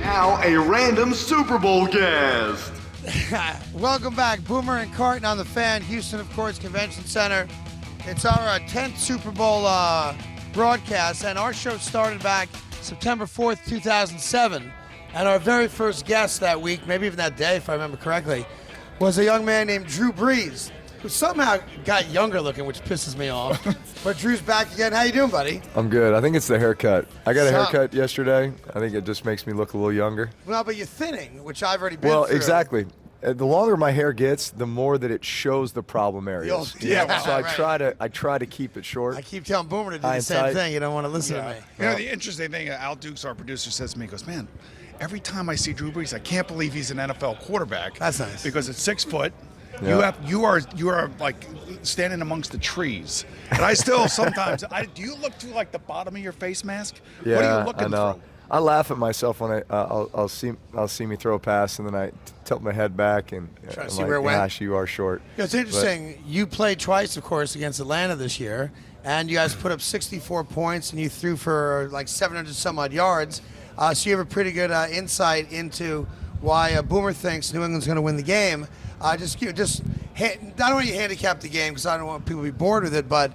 now a random Super Bowl guest. Welcome back, Boomer and Carton on the Fan, Houston, of course, Convention Center. It's our 10th Super Bowl broadcast, and our show started back September 4th, 2007. And our very first guest that week, maybe even that day, if I remember correctly, was a young man named Drew Brees, who somehow got younger looking, which pisses me off. But Drew's back again. How you doing, buddy? I'm good. I think it's the haircut. I got a haircut yesterday. I think it just makes me look a little younger. Well, but you're thinning, which I've already been Well, through. exactly. The longer my hair gets, the more that it shows the problem areas. Yeah, so right. I try to keep it short. I keep telling Boomer to do the same thing. You don't want to listen to me. You know, the interesting thing, Al Dukes, our producer, says to me, he goes, man, every time I see Drew Brees, I can't believe he's an NFL quarterback. That's nice. Because at 6 foot, Yeah. you are like standing amongst the trees. And I still sometimes, do you look through like the bottom of your face mask? Yeah, what are you looking I know. through? I laugh at myself when I'll see me throw a pass and then I tilt my head back and Try to I'm see like, where it went. gosh, you are short. Yeah, it's interesting. You played twice, of course, against Atlanta this year, and you guys put up 64 points, and you threw for like 700 some odd yards. So you have a pretty good insight into why Boomer thinks New England's going to win the game. I don't want you to handicap the game because I don't want people to be bored with it, but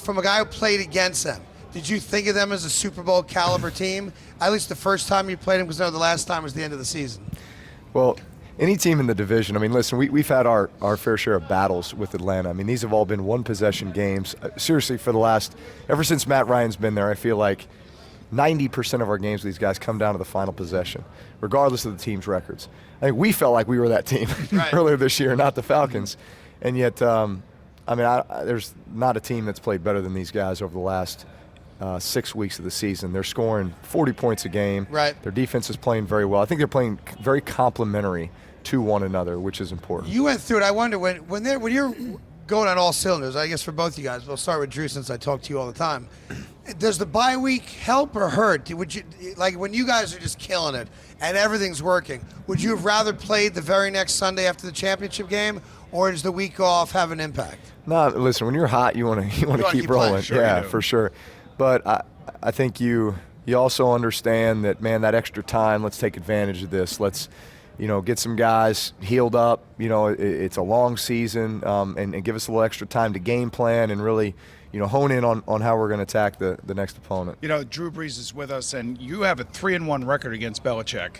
from a guy who played against them, did you think of them as a Super Bowl caliber team? At least the first time you played them, because the last time was the end of the season. Well, any team in the division, I mean, listen, we've had our fair share of battles with Atlanta. I mean, these have all been one-possession games. Seriously, ever since Matt Ryan's been there, I feel like 90% of our games with these guys come down to the final possession, regardless of the team's records. I think we felt like we were that team earlier this year, not the Falcons. And yet, there's not a team that's played better than these guys over the last 6 weeks of the season. They're scoring 40 points a game. Right. Their defense is playing very well. I think they're playing very complementary to one another, which is important. You went through it. I wonder when you're going on all cylinders, I guess for both you guys, we'll start with Drew since I talk to you all the time. Does the bye week help or hurt? Would you, like when you guys are just killing it and everything's working, would you have rather played the very next Sunday after the championship game, or does the week off have an impact? No, listen, when you're hot, you want to keep rolling. Sure yeah, you do. for sure. But I think you also understand that, man, that extra time, let's take advantage of this. Let's, get some guys healed up. It's a long season, and give us a little extra time to game plan and really, hone in on how we're going to attack the next opponent. Drew Brees is with us, and you have a 3-1 record against Belichick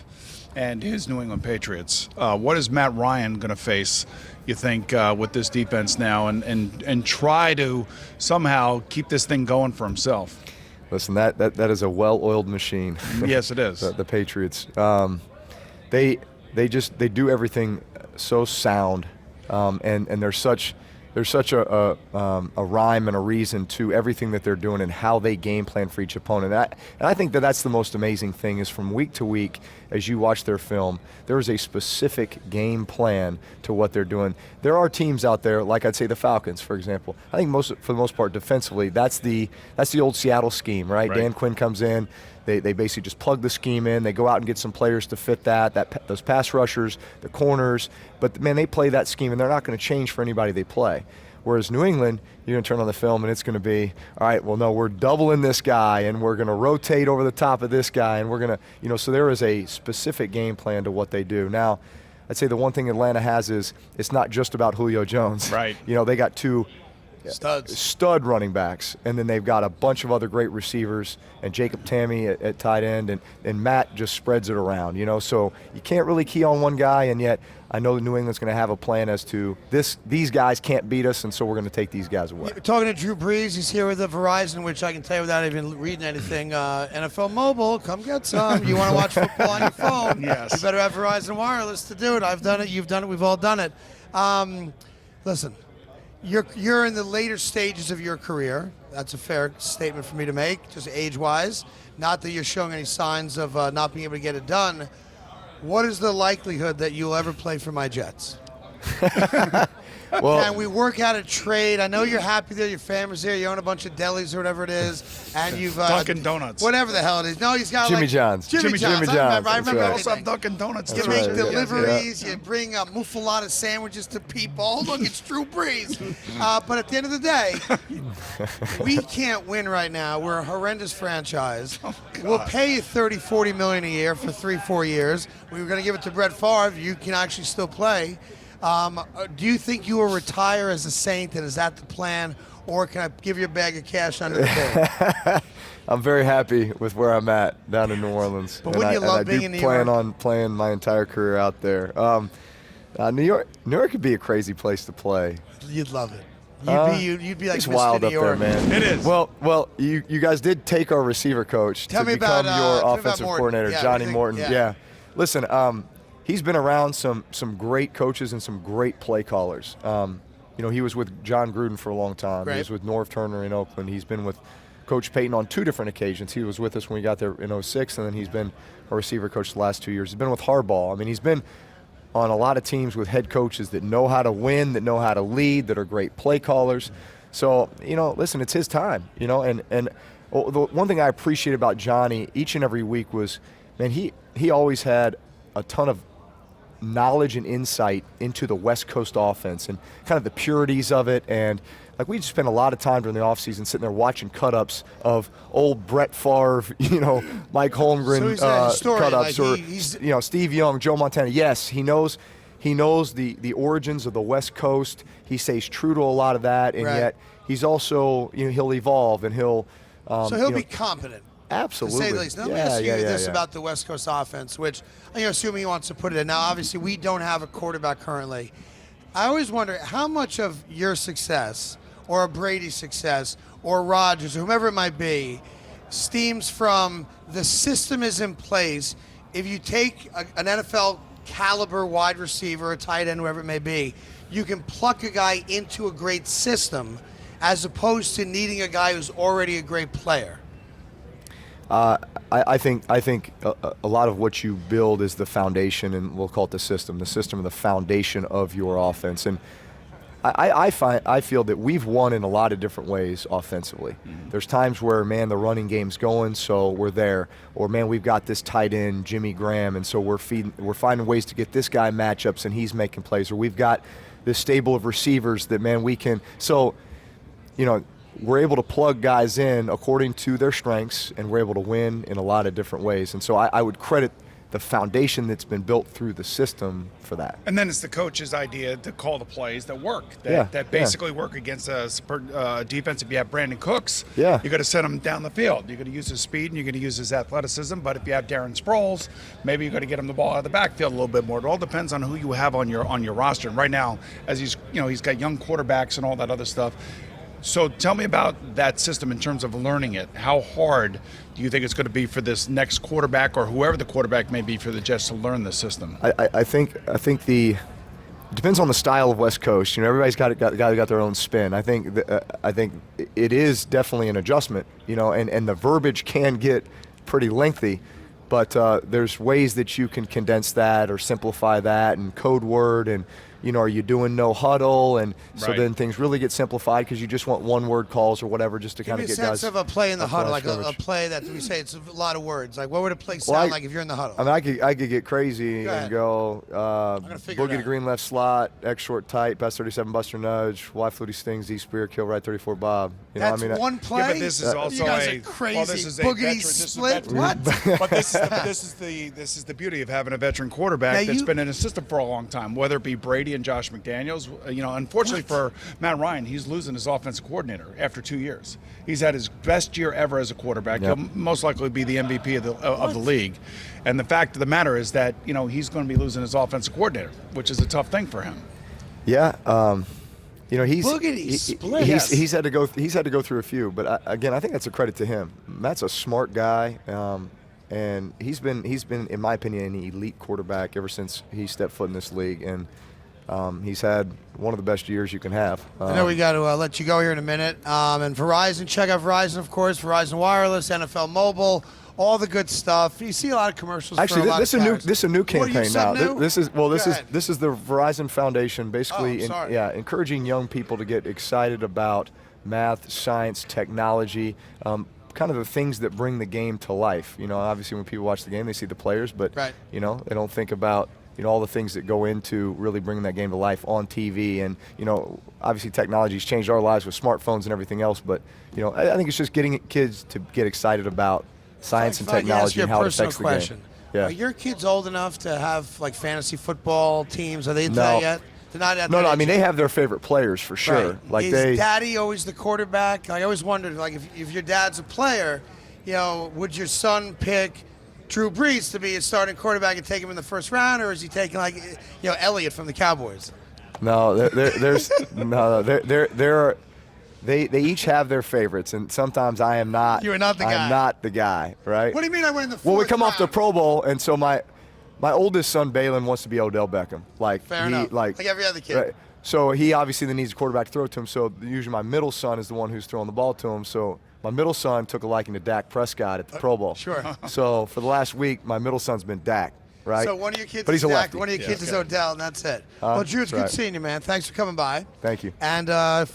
and his New England Patriots. What is Matt Ryan going to face, you think, with this defense now and try to somehow keep this thing going for himself? Listen, that is a well-oiled machine. Yes, it is. the Patriots. They do everything so sound, and there's such a rhyme and a reason to everything that they're doing and how they game plan for each opponent. And I think that's the most amazing thing is from week to week, as you watch their film, there is a specific game plan to what they're doing. There are teams out there, like I'd say the Falcons, for example. I think for the most part, defensively, that's the old Seattle scheme, right? Dan Quinn comes in. They basically just plug the scheme in. They go out and get some players to fit those pass rushers, the corners. But, man, they play that scheme, and they're not going to change for anybody they play. Whereas New England, you're going to turn on the film, and it's going to be, all right, well, no, we're doubling this guy, and we're going to rotate over the top of this guy, and we're going to, so there is a specific game plan to what they do. Now, I'd say the one thing Atlanta has is it's not just about Julio Jones. Right. They got two Stud running backs, and then they've got a bunch of other great receivers, and Jacob Tammy at tight end, and Matt just spreads it around, so you can't really key on one guy, and yet I know that New England's going to have a plan as to these guys can't beat us, and so we're going to take these guys away. Talking to Drew Brees, he's here with the Verizon, which I can tell you without even reading anything, NFL Mobile, come get some. You want to watch football on your phone? Yes. You better have Verizon Wireless to do it. I've done it, you've done it, we've all done it. Listen. You're in the later stages of your career. That's a fair statement for me to make, just age-wise. Not that you're showing any signs of not being able to get it done. What is the likelihood that you'll ever play for my Jets? Well, can we work out a trade? I know you're happy there. Your family's there. You own a bunch of delis or whatever it is, and you've Dunkin' Donuts. whatever the hell it is. No, he's got Jimmy like John's. Jimmy John's. I remember. That's You right. also have everything. Dunkin' Donuts. You That's make right. deliveries. You bring muffaletta sandwiches to people. Oh, look, it's Drew Brees. But at the end of the day, we can't win right now. We're a horrendous franchise. We'll pay you $30-40 million a year for 3-4 years. We were going to give it to Brett Favre. You can actually still play. Do you think you will retire as a Saint, and is that the plan, or can I give you a bag of cash under the bed? I'm very happy with where I'm at down in New Orleans. But wouldn't you love being in New York? I do plan on playing my entire career out there. New York could be a crazy place to play. You'd love it. You'd be like It's Mr. wild New up York. there, man. It is. Well, you guys did take our receiver coach Tell to me become about, your tell me about offensive Morton. coordinator, Yeah, Johnny everything- Morton. yeah. Yeah. Listen, he's been around some great coaches and some great play callers. He was with John Gruden for a long time. Right. He was with Norv Turner in Oakland. He's been with Coach Payton on 2 different occasions. He was with us when we got there in 06, and then he's been a receiver coach the last 2 years. He's been with Harbaugh. I mean, he's been on a lot of teams with head coaches that know how to win, that know how to lead, that are great play callers. So, listen, it's his time, and the one thing I appreciate about Johnny each and every week was, man, he always had a ton of knowledge and insight into the West Coast offense and kind of the purities of it. And like, we just spent a lot of time during the offseason sitting there watching cut-ups of old Brett Favre, Mike Holmgren So he's a historian, cut-ups, like or he's Steve Young, Joe Montana. Yes, he knows the origins of the West Coast. He stays true to a lot of that, and Right. yet he's also, he'll evolve, and he'll So he'll be competent. absolutely. To say the least. Now, let me ask you this about the West Coast offense, which assuming he wants to put it in. Now, obviously, we don't have a quarterback currently. I always wonder how much of your success, or a Brady's success, or Rodgers, or whomever it might be, stems from the system is in place. If you take an NFL caliber wide receiver, a tight end, whoever it may be, you can pluck a guy into a great system as opposed to needing a guy who's already a great player. I think a lot of what you build is the foundation, and we'll call it the system of the foundation of your offense. And I feel that we've won in a lot of different ways offensively. Mm-hmm. There's times where, man, the running game's going, so we're there. Or, man, we've got this tight end, Jimmy Graham, and so we're finding ways to get this guy matchups, and he's making plays. Or we've got this stable of receivers that, man, we can. So, we're able to plug guys in according to their strengths, and we're able to win in a lot of different ways. And so I would credit the foundation that's been built through the system for that. And then it's the coach's idea to call the plays that work, that basically work against a defense. If you have Brandon Cooks, you're going to send him down the field. You're going to use his speed and you're going to use his athleticism. But if you have Darren Sproles, maybe you're going to get him the ball out of the backfield a little bit more. It all depends on who you have on your roster. And right now, as he's got young quarterbacks and all that other stuff. So tell me about that system in terms of learning it. How hard do you think it's going to be for this next quarterback, or whoever the quarterback may be, for the Jets to learn the system? I think it depends on the style of West Coast. Everybody's got their own spin. I think it is definitely an adjustment. And the verbiage can get pretty lengthy, but there's ways that you can condense that or simplify that, and code word, and are you doing no huddle? And so then things really get simplified because you just want one word calls or whatever, just to kind of get guys. Give me a sense of a play in the huddle, like a play that we say it's a lot of words. Like, what would a play sound like if you're in the huddle? I mean, I could get crazy and go boogie to green left slot, X short tight, pass 37 buster nudge, Y fluty stings, Z spear, kill right 34 bob. That's one play. Yeah, but this is also you guys are crazy. Well, this is boogity split. What? But this is the beauty of having a veteran quarterback that's been in a system for a long time, whether it be Brady and Josh McDaniels. Unfortunately for Matt Ryan, he's losing his offensive coordinator after 2 years. He's had his best year ever as a quarterback. Yep. He'll most likely be the MVP of the league. And the fact of the matter is that he's going to be losing his offensive coordinator, which is a tough thing for him. Yeah. He's had to go through a few, but again, I think that's a credit to him. Matt's a smart guy, and he's been, in my opinion, an elite quarterback ever since he stepped foot in this league, and he's had one of the best years you can have. I know we got to let you go here in a minute. And Verizon, check out Verizon, of course, Verizon Wireless, NFL Mobile, all the good stuff. You see a lot of commercials. Actually, for a lot this of is a new cars. this is a new What, you campaign said now. new? This is Go ahead. this is the Verizon Foundation basically Oh, sorry. encouraging young people to get excited about math, science, technology, kind of the things that bring the game to life. You know, obviously when people watch the game, they see the players, but Right. you know, they don't think about all the things that go into really bringing that game to life on TV. And obviously technology's changed our lives with smartphones and everything else. But I think it's just getting kids to get excited about science and If I can ask technology you and a how it personal affects the question. game. Yeah. Are your kids old enough to have like fantasy football teams? Are they into No. that yet? They're not at No, that I age mean yet? they have their favorite players for sure. Right. Like Is Daddy always the quarterback? Like, I always wondered, like, if your dad's a player, would your son pick Drew Brees to be a starting quarterback and take him in the first round, or is he taking like Elliott from the Cowboys? No, there's no. They each have their favorites, and sometimes I am not. You are not the guy. I'm not the guy, right? What do you mean I went in the fourth Well, we come off the round? Pro Bowl, and so my oldest son Balin wants to be Odell Beckham. Like Fair he enough. Like every other kid. Right. So he obviously then needs a quarterback to throw to him. So usually my middle son is the one who's throwing the ball to him. So my middle son took a liking to Dak Prescott at the Pro Bowl. Sure. So for the last week, my middle son's been Dak. Right. So one of your kids but is he's a Dak, lefty. one of your kids is Odell, and that's it. Well, Drew, it's That's good right. seeing you, man. Thanks for coming by. Thank you. And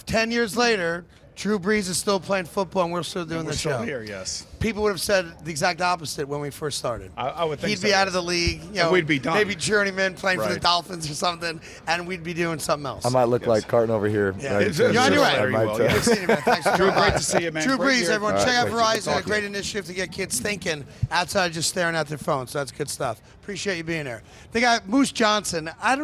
10 years later, Drew Brees is still playing football, and we're still doing We're the still show. here, yes. People would have said the exact opposite when we first started. I would think He'd so, be out yes. of the league. We'd be done. Maybe journeyman playing for the Right. Dolphins or something, and we'd be doing something else. I might look like Carton over here. Yeah. right? You're on your way. I might, Very well, Good seeing you, man. Thanks for Drew, coming by. great to see you, man. Drew Great Brees, year. everyone. All Check right, out thanks. Verizon, a great initiative to get kids thinking outside of just staring at their phones. So that's good stuff. Appreciate you being here. The guy, Moose Johnson, I don't